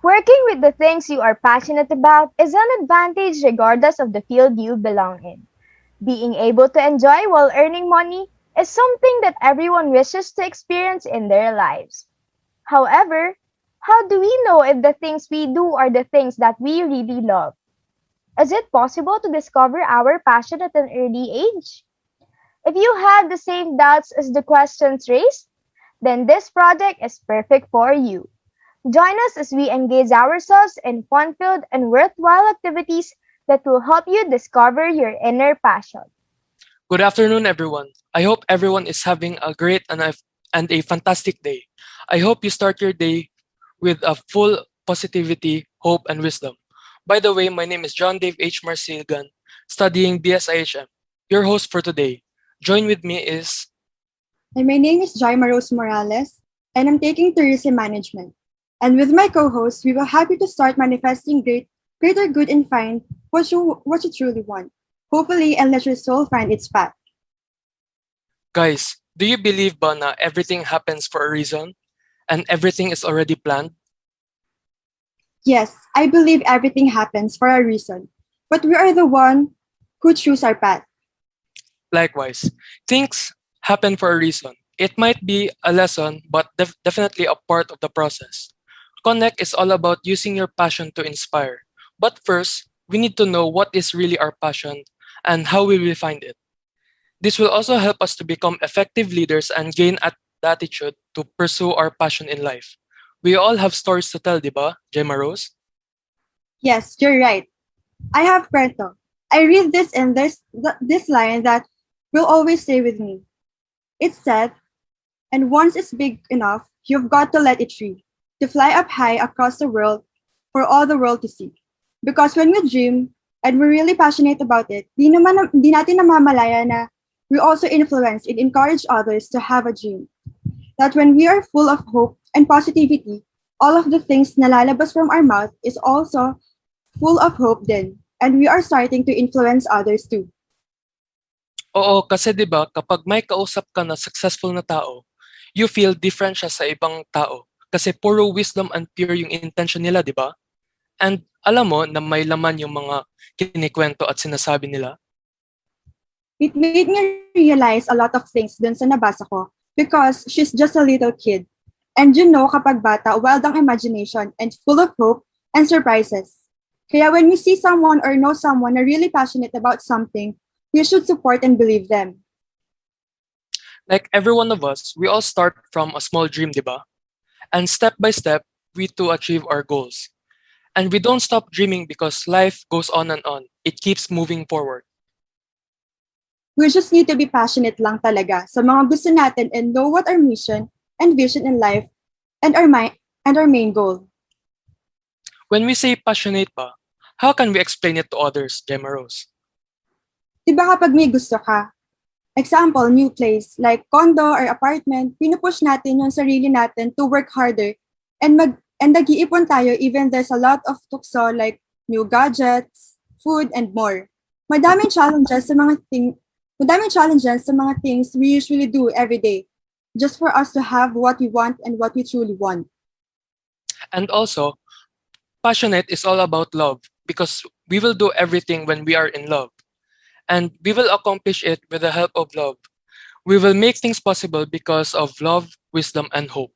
Working with the things you are passionate about is an advantage regardless of the field you belong in. Being able to enjoy while earning money is something that everyone wishes to experience in their lives. However, how do we know if the things we do are the things that we really love? Is it possible to discover our passion at an early age? If you have the same doubts as the questions raised, then this project is perfect for you. Join us as we engage ourselves in fun-filled and worthwhile activities that will help you discover your inner passion. Good afternoon, everyone. I hope everyone is having a great and a fantastic day. I hope you start your day with a full positivity, hope, and wisdom. By the way, my name is John Dave H. Marsilgan, studying BSIHM. Your host for today. Join with me is And my name is Jaima Rose Morales, and I'm taking tourism management. And with my co-host, we will help you to start manifesting greater good and find what you truly want. Hopefully, and let your soul find its path. Guys. Do you believe ba na everything happens for a reason and everything is already planned? Yes, I believe everything happens for a reason, but we are the one who choose our path. Likewise, things happen for a reason. It might be a lesson, but definitely a part of the process. Connect is all about using your passion to inspire. But first, we need to know what is really our passion and how we will find it. This will also help us to become effective leaders and gain the attitude to pursue our passion in life. We all have stories to tell, diba, Gemma Rose? Yes, you're right. I have Prento. I read this and there's this line that will always stay with me. It said, and once it's big enough, you've got to let it free, to fly up high across the world for all the world to see. Because when we dream and we're really passionate about it, di natin namamalaya na we also influence and encourage others to have a dream. That when we are full of hope and positivity, all of the things na lalabas from our mouth is also full of hope din. And we are starting to influence others too. Oo, kasi 'di ba kapag may kausap ka na successful na tao, you feel different siya sa ibang tao. Kasi puro wisdom and pure yung intention nila, 'di ba? And alam mo na may laman yung mga kinikwento at sinasabi nila. It made me realize a lot of things dun sa nabasa ko because she's just a little kid. And you know kapag bata, wild ang imagination and full of hope and surprises. Kaya when we see someone or know someone na really passionate about something, we should support and believe them. Like every one of us, we all start from a small dream, 'di ba? And step by step, we too achieve our goals. And we don't stop dreaming because life goes on and on. It keeps moving forward. We just need to be passionate lang talaga sa mga gusto natin and know what our mission and vision in life and our main goal. When we say passionate pa, how can we explain it to others, Gemma Rose? Diba kapag may gusto ka, example, new place, like condo or apartment, pinupush natin yung sarili natin to work harder and nag-iipon tayo even there's a lot of tukso like new gadgets, food, and more. Madaming challenges sa mga thing, madaming challenges sa mga things we usually do every day just for us to have what we want and what we truly want. And also, passionate is all about love because we will do everything when we are in love. And we will accomplish it with the help of love. We will make things possible because of love, wisdom, and hope.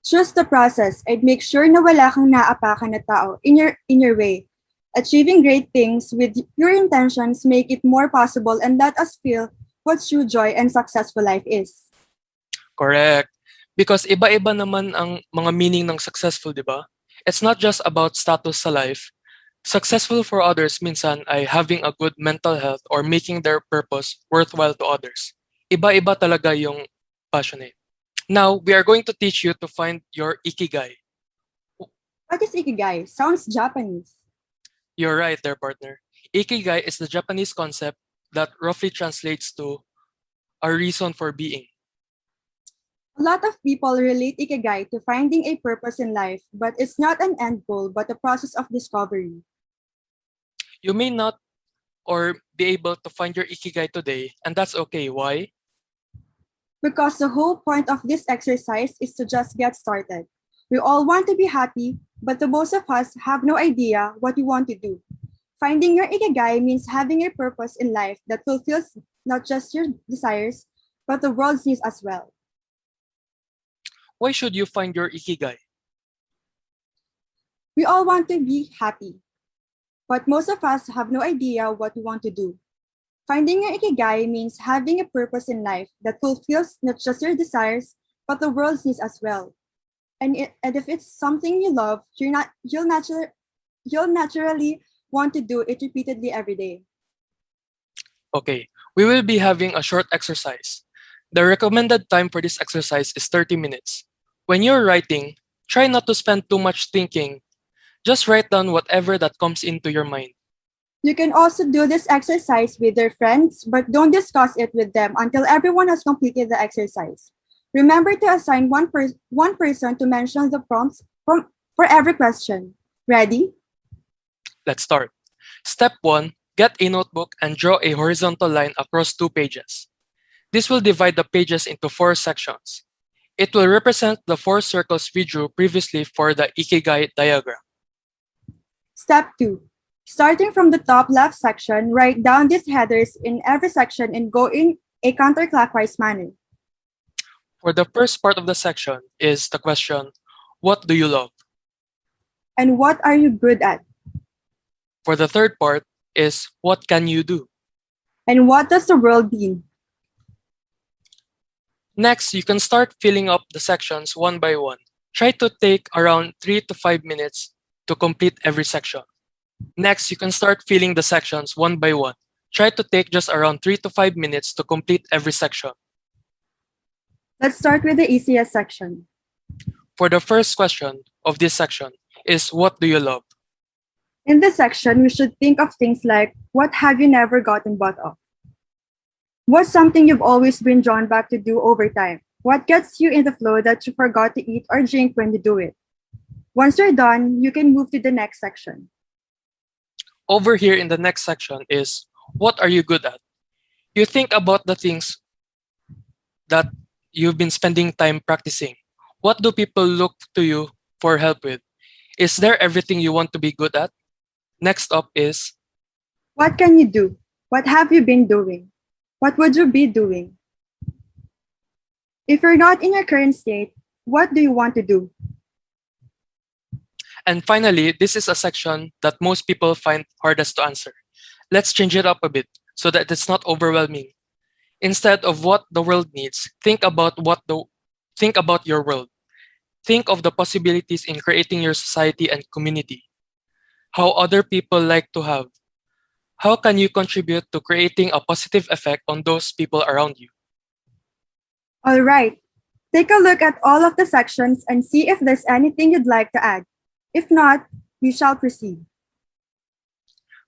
Trust the process and make sure na wala kang naapakan na tao in your way. Achieving great things with pure intentions make it more possible and let us feel what true joy and successful life is. Correct. Because iba-iba naman ang mga meaning ng successful, di ba? It's not just about status sa life. Successful for others minsan ay having a good mental health or making their purpose worthwhile to others. Iba-iba talaga yung passionate. Now, we are going to teach you to find your ikigai. What is ikigai? Sounds Japanese. You're right there, partner. Ikigai is the Japanese concept that roughly translates to a reason for being. A lot of people relate ikigai to finding a purpose in life, but it's not an end goal but a process of discovery. You may not or be able to find your ikigai today, and that's okay. Why? Because the whole point of this exercise is to just get started. We all want to be happy, but the most of us have no idea what we want to do. Finding your ikigai means having a purpose in life that fulfills not just your desires, but the world's needs as well. Why should you find your ikigai? We all want to be happy, but most of us have no idea what we want to do. Finding your ikigai means having a purpose in life that fulfills not just your desires, but the world's needs as well. And if it's something you love, you'll naturally want to do it repeatedly every day. Okay, we will be having a short exercise. The recommended time for this exercise is 30 minutes. When you're writing, try not to spend too much thinking. Just write down whatever that comes into your mind. You can also do this exercise with your friends, but don't discuss it with them until everyone has completed the exercise. Remember to assign one person to mention the prompts for every question. Ready? Let's start. Step 1. Get a notebook and draw a horizontal line across 2 pages. This will divide the pages into 4 sections. It will represent the 4 circles we drew previously for the Ikigai diagram. Step 2. Starting from the top left section, write down these headers in every section and go in a counterclockwise manner. For the first part of the section is the question, what do you love? And what are you good at? For the third part is, what can you do? And what does the world need? Next, you can start filling up the sections one by one. Try to take around 3 to 5 minutes to complete every section. Next, you can start filling the sections one by one. Try to take just around 3 to 5 minutes to complete every section. Let's start with the easiest section. For the first question of this section is, what do you love? In this section, we should think of things like, what have you never gotten bought of? What's something you've always been drawn back to do over time? What gets you in the flow that you forgot to eat or drink when you do it? Once you're done, you can move to the next section. Over here in the next section is, what are you good at? You think about the things that you've been spending time practicing. What do people look to you for help with? Is there everything you want to be good at? Next up is, what can you do? What have you been doing? What would you be doing? If you're not in your current state, what do you want to do? and finally, this is a section that most people find hardest to answer. Let's change it up a bit so that it's not overwhelming. Instead of what the world needs, think about your world. Think of the possibilities in creating your society and community. How other people like to have. How can you contribute to creating a positive effect on those people around you? All right. Take a look at all of the sections and see if there's anything you'd like to add. If not, we shall proceed.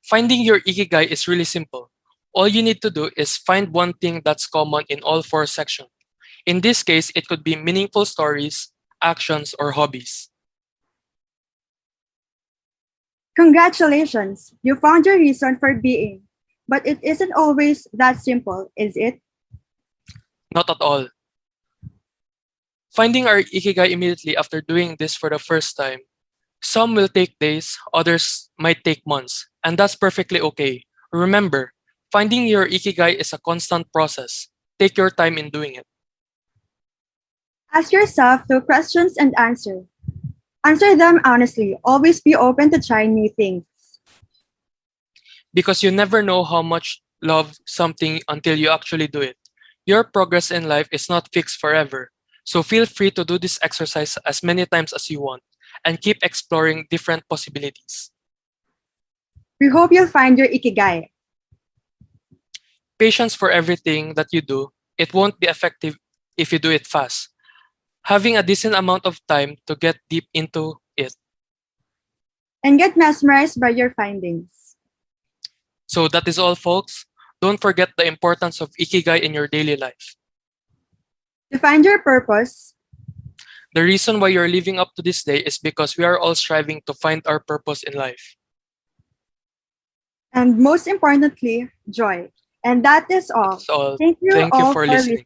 Finding your ikigai is really simple. All you need to do is find one thing that's common in all 4 sections. In this case, it could be meaningful stories, actions, or hobbies. Congratulations, you found your reason for being. But it isn't always that simple, is it? Not at all. Finding our ikigai immediately after doing this for the first time. Some will take days, others might take months, and that's perfectly okay. Remember, finding your ikigai is a constant process. Take your time in doing it. Ask yourself two questions and answer. Answer them honestly. Always be open to trying new things. Because you never know how much love something until you actually do it. Your progress in life is not fixed forever. So feel free to do this exercise as many times as you want and keep exploring different possibilities. We hope you'll find your ikigai. Patience for everything that you do. It won't be effective if you do it fast. Having a decent amount of time to get deep into it. And get mesmerized by your findings. So that is all, folks. Don't forget the importance of ikigai in your daily life. To find your purpose, the reason why you're living up to this day is because we are all striving to find our purpose in life. And most importantly, joy. And that is all. That's all. Thank you Thank you all for for listening. listening.